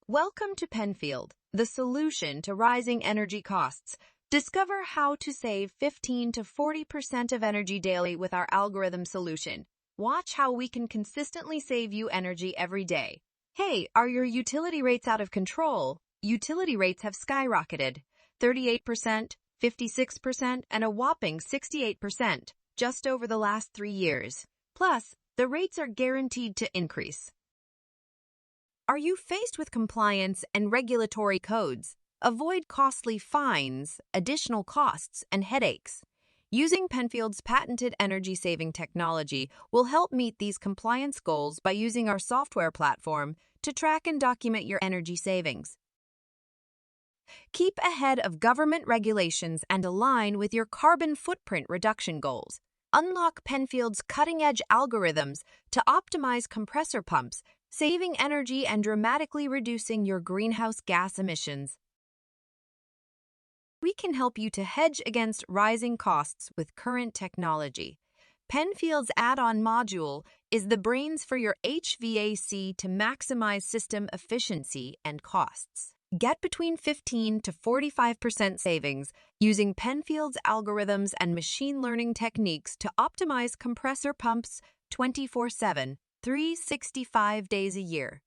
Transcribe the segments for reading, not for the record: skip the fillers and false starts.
Welcome to Penfield, the solution to rising energy costs. Discover how to save 15 to 40% of energy daily with our algorithm solution. Watch how we can consistently save you energy every day. Hey, are your utility rates out of control? Utility rates have skyrocketed. 38%, 56%, and a whopping 68% just over the last 3 years. Plus, the rates are guaranteed to increase. Are you faced with compliance and regulatory codes? Avoid costly fines, additional costs, and headaches. Using Penfield's patented energy-saving technology will help meet these compliance goals by using our software platform to track and document your energy savings. Keep ahead of government regulations and align with your carbon footprint reduction goals. Unlock Penfield's cutting-edge algorithms to optimize compressor pumps, saving energy and dramatically reducing your greenhouse gas emissions. We can help you to hedge against rising costs with current technology. Penfield's add-on module is the brains for your HVAC to maximize system efficiency and costs. Get between 15 to 45% savings using Penfield's algorithms and machine learning techniques to optimize compressor pumps 24/7, 365 days a year.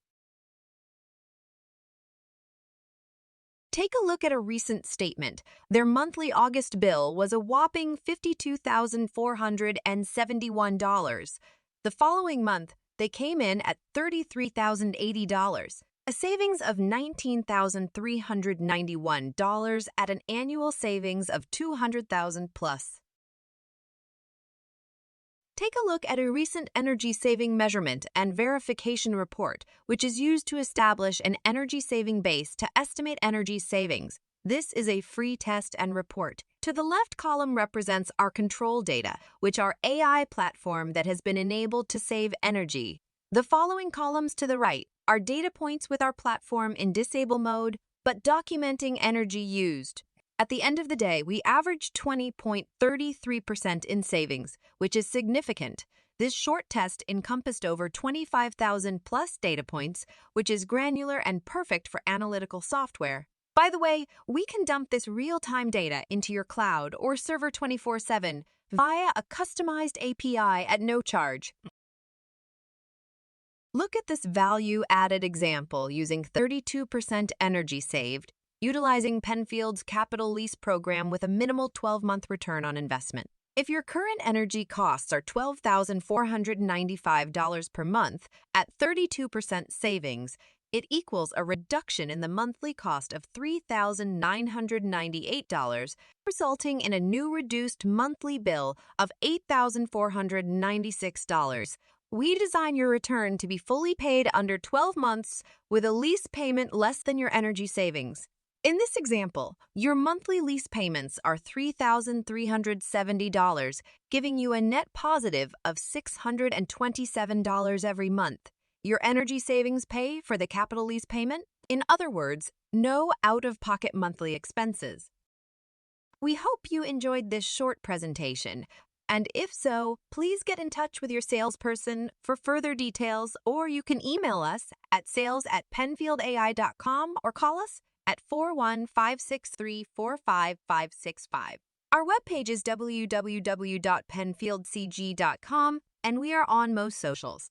Take a look at a recent statement. Their monthly August bill was a whopping $52,471. The following month, they came in at $33,080, a savings of $19,391 at an annual savings of $200,000 plus. Take a look at a recent energy-saving measurement and verification report, which is used to establish an energy-saving base to estimate energy savings. This is a free test and report. To the left column represents our control data, which are AI platform that has been enabled to save energy. The following columns to the right are data points with our platform in disable mode, but documenting energy used. At the end of the day, we averaged 20.33% in savings, which is significant. This short test encompassed over 25,000 plus data points, which is granular and perfect for analytical software. By the way, we can dump this real-time data into your cloud or server 24/7 via a customized API at no charge. Look at this value-added example using 32% energy saved, utilizing Penfield's capital lease program with a minimal 12-month return on investment. If your current energy costs are $12,495 per month at 32% savings, it equals a reduction in the monthly cost of $3,998, resulting in a new reduced monthly bill of $8,496. We design your return to be fully paid under 12 months with a lease payment less than your energy savings. In this example, your monthly lease payments are $3,370, giving you a net positive of $627 every month. Your energy savings pay for the capital lease payment? In other words, no out-of-pocket monthly expenses. We hope you enjoyed this short presentation, and if so, please get in touch with your salesperson for further details, or you can email us at sales@penfieldai.com or call us at 41563-45565. Our webpage is www.penfieldcg.com, and we are on most socials.